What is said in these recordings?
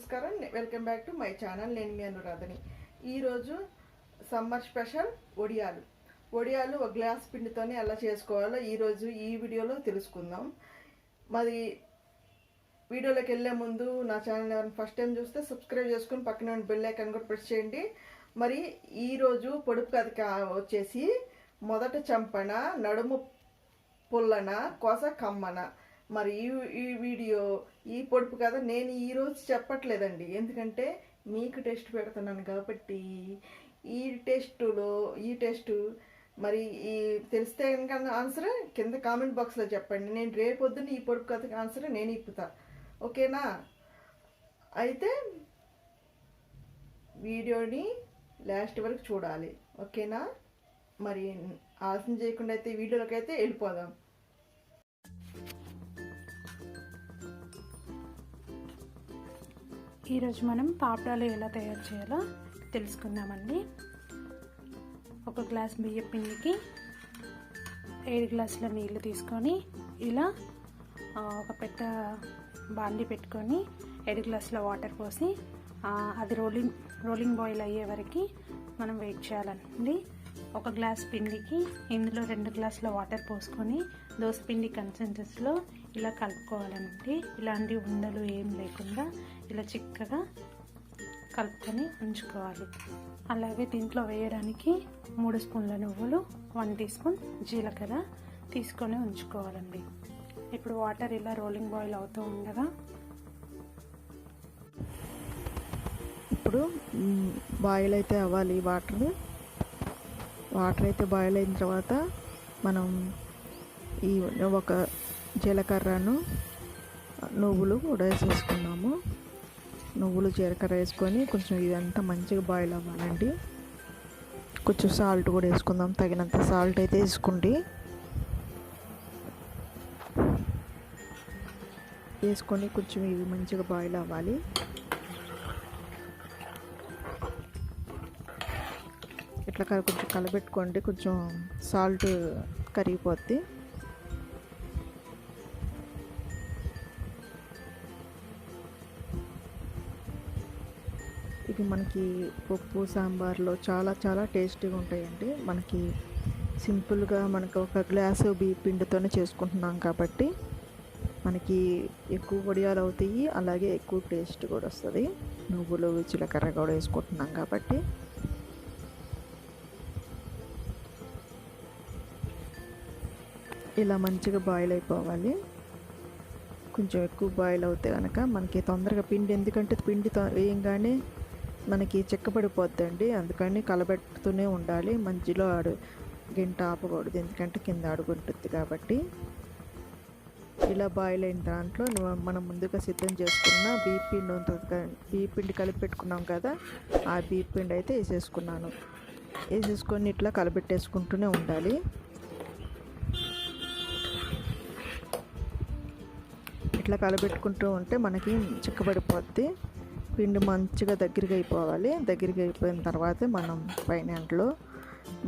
నమస్కారం, welcome back to my channel. నేను మీ అనురాధని. ఈరోజు సమ్మర్ స్పెషల్ వడియాలు ఒక గ్లాస్ పిండితోనే ఎలా చేసుకోవాలో ఈరోజు ఈ వీడియోలో తెలుసుకుందాం. మరి వీడియోలోకి వెళ్ళే ముందు నా ఛానల్ ఎవరైనా ఫస్ట్ టైం చూస్తే సబ్స్క్రైబ్ చేసుకుని పక్కన బెల్ ఐకాన్ కూడా ప్రెస్ చేయండి. మరి ఈరోజు పొడుపు కథ వచ్చేసి మొదట చంపన, నడుము పుల్లన, కొస కమ్మన. మరి ఈ వీడియో ఈ పొడుపు కథ నేను ఈరోజు చెప్పట్లేదండి, ఎందుకంటే మీకు టెస్ట్ పెడుతున్నాను కాబట్టి. ఈ టెస్ట్ మరి ఈ తెలిస్తే కనుక ఆన్సర్ కింద కామెంట్ బాక్స్లో చెప్పండి. నేను రేపొద్దున ఈ పొడుపు కథకి ఆన్సర్ నేను ఇప్పుతా, ఓకేనా? అయితే వీడియోని లాస్ట్ వరకు చూడాలి, ఓకేనా? మరి ఆలస్యం చేయకుండా అయితే వీడియోలోకి అయితే వెళ్ళిపోదాం. ఈరోజు మనం పాపడాలు ఎలా తయారు చేయాలో తెలుసుకుందామండి. ఒక గ్లాస్ బియ్యం పిండికి 7 గ్లాసుల నీళ్ళు తీసుకొని ఇలా ఒక పెద్ద బాండి పెట్టుకొని 7 గ్లాసుల వాటర్ పోసి అది రోలింగ్ బాయిల్ అయ్యే వరకు మనం వెయిట్ చేయాలండి. ఒక గ్లాస్ పిండికి ఇందులో 2 గ్లాసుల వాటర్ పోసుకొని దోసపిండి కన్సిస్టెన్సీలో ఇలా కలుపుకోవాలండి. ఇలాంటి ఉండలు ఏం లేకుండా ఇలా చిక్కగా కలుపుకొని ఉంచుకోవాలి. అలాగే దీంట్లో వేయడానికి 3 స్పూన్ల నువ్వులు, 1 టీ స్పూన్ జీలకర్ర తీసుకొని ఉంచుకోవాలండి. ఇప్పుడు వాటర్ ఇలా రోలింగ్ బాయిల్ అవుతూ ఉండగా ఇప్పుడు బాయిల్ అయితే అవ్వాలి. వాటర్ అయితే బాయిల్ అయిన తర్వాత మనం ఈ ఒక జీలకర్రను, నువ్వులు కూడా వేసేసుకున్నాము. నువ్వులు జీలకర్ర వేసుకొని కొంచెం ఇదంతా మంచిగా బాయిల్ అవ్వాలండి. కొంచెం సాల్ట్ కూడా వేసుకుందాం, తగినంత సాల్ట్ అయితే వేసుకోండి. వేసుకొని కొంచెం ఇవి మంచిగా బాయిల్ అవ్వాలి. ఇట్లా కొంచెం కలబెట్టుకోండి, కొంచెం సాల్ట్ కరిగిపోద్ది. ఇవి మనకి పప్పు సాంబార్లో చాలా చాలా టేస్టీగా ఉంటాయండి. మనకి సింపుల్గా మనకు ఒక గ్లాసు బియ్య పిండితోనే చేసుకుంటున్నాం కాబట్టి మనకి ఎక్కువ వడియాలు అవుతాయి, అలాగే ఎక్కువ టేస్ట్ కూడా వస్తుంది. నువ్వులు జీలకర్ర కూడా వేసుకుంటున్నాం కాబట్టి. ఇలా మంచిగా బాయిల్ అయిపోవాలి. కొంచెం ఎక్కువ బాయిల్ అవుతే కనుక మనకి తొందరగా పిండి, ఎందుకంటే పిండి వేయంగానే మనకి చిక్కబడిపోద్దండి. అందుకని కలబెడుతూనే ఉండాలి, మధ్యలో గంట ఆపకూడదు, ఎందుకంటే కింద అడుగుంటుంది కాబట్టి. ఇలా బాయిల్ అయిన దాంట్లో మనం ముందుగా సిద్ధం చేసుకున్న బియ్య పిండి ఉంటుంది కదా, బియ్య పిండి కలిపి పెట్టుకున్నాం కదా, ఆ బియ్య పిండి అయితే వేసేసుకొని ఇట్లా కలబెట్టేసుకుంటూనే ఉండాలి. ఇట్లా కలబెట్టుకుంటూ ఉంటే మనకి చిక్కబడిపోద్ది. పిండి మంచిగా దగ్గరగా అయిపోవాలి. దగ్గరగా అయిపోయిన తర్వాత మనం పైన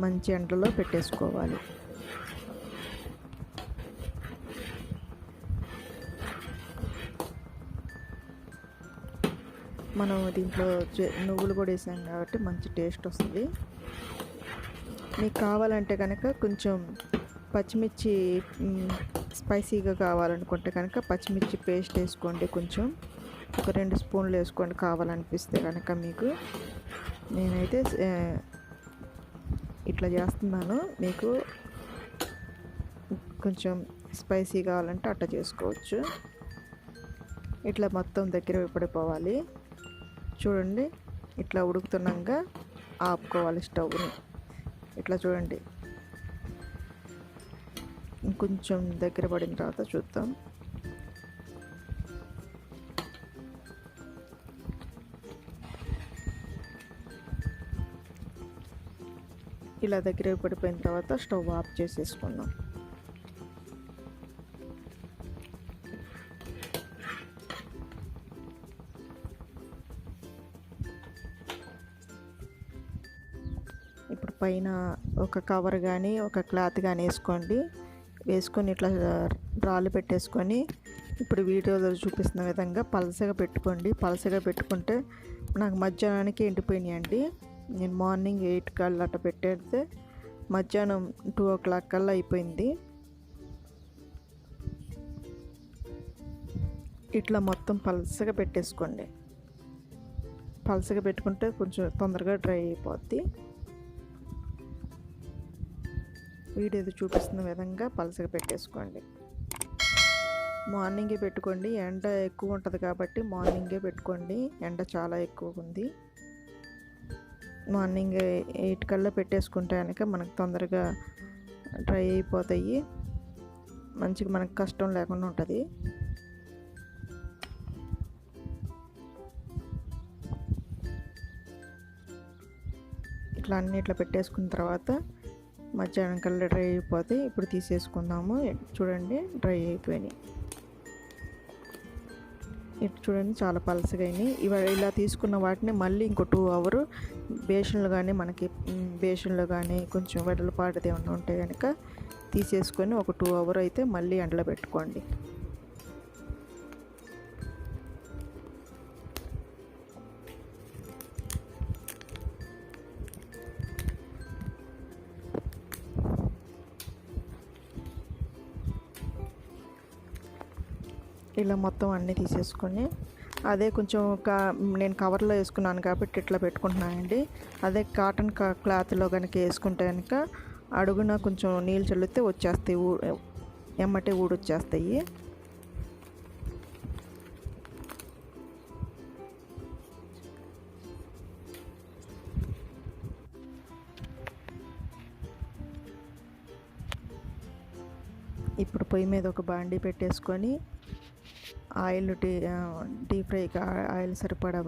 మంచి ఎండలో పెట్టేసుకోవాలి. మనం దీంట్లో నువ్వులు కూడా వేసాం కాబట్టి మంచి టేస్ట్ వస్తుంది. మీకు కావాలంటే కనుక కొంచెం పచ్చిమిర్చి స్పైసీగా కావాలనుకుంటే కనుక పచ్చిమిర్చి పేస్ట్ వేసుకోండి. కొంచెం ఒక 2 స్పూన్లు వేసుకోండి కావాలనిపిస్తే కనుక మీకు. నేనైతే ఇట్లా చేస్తున్నాను. మీకు కొంచెం స్పైసీ కావాలంటే అట్లా చేసుకోవచ్చు. ఇట్లా మొత్తం దగ్గర పడిపోవాలి. చూడండి, ఇట్లా ఉడుకుతున్నాక ఆపుకోవాలి స్టవ్ని. ఇట్లా చూడండి, ఇంకొంచెం దగ్గర పడిన తర్వాత చూద్దాం. ఇలా దగ్గర పడిపోయిన తర్వాత స్టవ్ ఆఫ్ చేసేసుకుందాం. ఇప్పుడు పైన ఒక కవర్ కానీ ఒక క్లాత్ కానీ వేసుకొని ఇట్లా రాళ్ళు పెట్టేసుకొని ఇప్పుడు వీడియోలో చూపిస్తున్న విధంగా పలసగా పెట్టుకోండి. పలసగా పెట్టుకుంటే నాకు మధ్యాహ్నానికి ఎండిపోయినాయండి. నేను మార్నింగ్ 8 కల్లా అట్లా పెట్టేస్తే మధ్యాహ్నం 2 o'clock కల్లా అయిపోయింది. ఇట్లా మొత్తం పలసగా పెట్టేసుకోండి. పలసగా పెట్టుకుంటే కొంచెం తొందరగా డ్రై అయిపోద్ది. వీడియో చూపిస్తున్న విధంగా పలసగా పెట్టేసుకోండి. మార్నింగే పెట్టుకోండి. ఎండ ఎక్కువ ఉంటుంది కాబట్టి మార్నింగే పెట్టుకోండి. ఎండ చాలా ఎక్కువ ఉంది. మార్నింగ్ 8 కల్లా పెట్టేసుకుంటే కనుక మనకు తొందరగా డ్రై అయిపోతాయి. మంచిగా మనకు కష్టం లేకుండా ఉంటుంది. ఇట్లా అన్నీ ఇట్లా పెట్టేసుకున్న తర్వాత మధ్యాహ్నం కల్లా డ్రై అయిపోతాయి. ఇప్పుడు తీసేసుకుందాము. చూడండి డ్రై అయిపోయినాయి. ఇటు చూడండి చాలా పలసగా అయినాయి. ఇలా తీసుకున్న వాటిని మళ్ళీ ఇంకో 2 hours బేషన్లు కానీ మనకి బేషన్లో కానీ కొంచెం వెడల్పాటిది ఏమన్నా ఉంటే కనుక తీసేసుకొని ఒక 2 hours అయితే మళ్ళీ ఎండలో పెట్టుకోండి. ఇలా మొత్తం అన్నీ తీసేసుకొని అదే కొంచెం నేను కవర్లో వేసుకున్నాను కాబట్టి ఇట్లా పెట్టుకుంటున్నానండి. అదే కాటన్ క్లాత్లో కనుక వేసుకుంటే కనుక అడుగున కొంచెం నీళ్ళు చల్లితే వచ్చేస్తాయి, ఎమ్మటే ఊడొచ్చేస్తాయి. ఇప్పుడు పొయ్యి మీద ఒక బాండీ పెట్టేసుకొని ఆయిల్ డీప్ ఫ్రైకి ఆయిల్ సరిపడా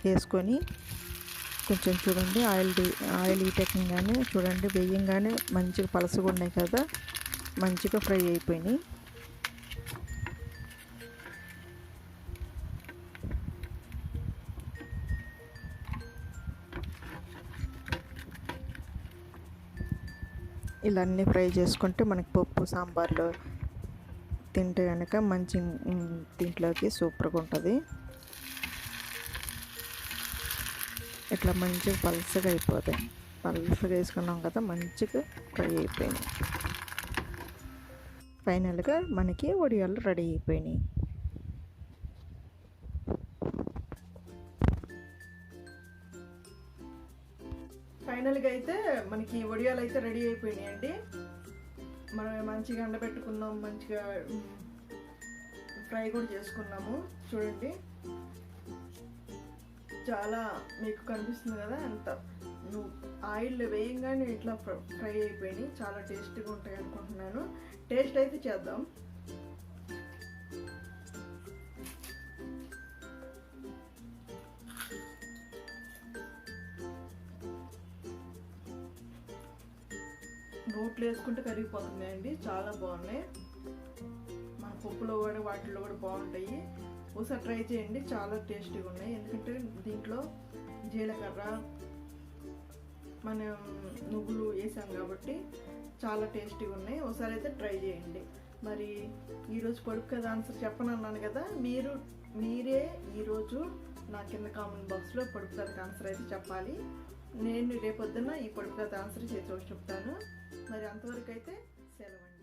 వేసుకొని కొంచెం చూడండి ఆయిల్ హీటెక్కింగానే చూడండి వేయంగానే మంచిగా పలసగా ఉన్నాయి కదా, మంచిగా ఫ్రై అయిపోయినాయి. ఇలా అన్నీ ఫ్రై చేసుకుంటే మనకి పప్పు సాంబార్లో తింటే కనుక మంచి దీంట్లోకి సూపర్గా ఉంటుంది. ఇట్లా మంచిగా పలసగా అయిపోతాయి. పలసగా వేసుకున్నాం కదా, మంచిగా ఫ్రై అయిపోయినాయి. ఫైనల్గా మనకి వడియాలు రెడీ అయిపోయినాయి. ఫైనల్గా అయితే మనకి వడియాలు అయితే రెడీ అయిపోయినాయండి. మనం మంచిగా ఎండబెట్టుకున్నాం, మంచిగా ఫ్రై కూడా చేసుకున్నాము. చూడండి చాలా మీకు కనిపిస్తుంది కదా, ఎంత ఆయిల్ వేయంగానే ఇట్లా ఫ్రై అయిపోయినాయి. చాలా టేస్టీగా ఉంటాయి అనుకుంటున్నాను. టేస్ట్ అయితే చేద్దాం. రోట్లో వేసుకుంటే కరిగిపోతున్నాయండి. చాలా బాగున్నాయి. మన పప్పులో కూడా వాటిల్లో కూడా బాగుంటాయి. ఒకసారి ట్రై చేయండి. చాలా టేస్టీగా ఉన్నాయి. ఎందుకంటే దీంట్లో జీలకర్ర మనం నువ్వులు వేసాం కాబట్టి చాలా టేస్టీగా ఉన్నాయి. ఒకసారి అయితే ట్రై చేయండి. మరి ఈరోజు పొడుపు కథ ఆన్సర్ చెప్పనన్నాను కదా, మీరే ఈరోజు నా కింద కామెంట్ బాక్స్లో పొడుపు కథకి ఆన్సర్ అయితే చెప్పాలి. నేను రేపొద్దున ఈ పొడుపు కథ ఆన్సర్ చేసి చెప్తాను. మరి అంతవరకు అయితే సెలవు.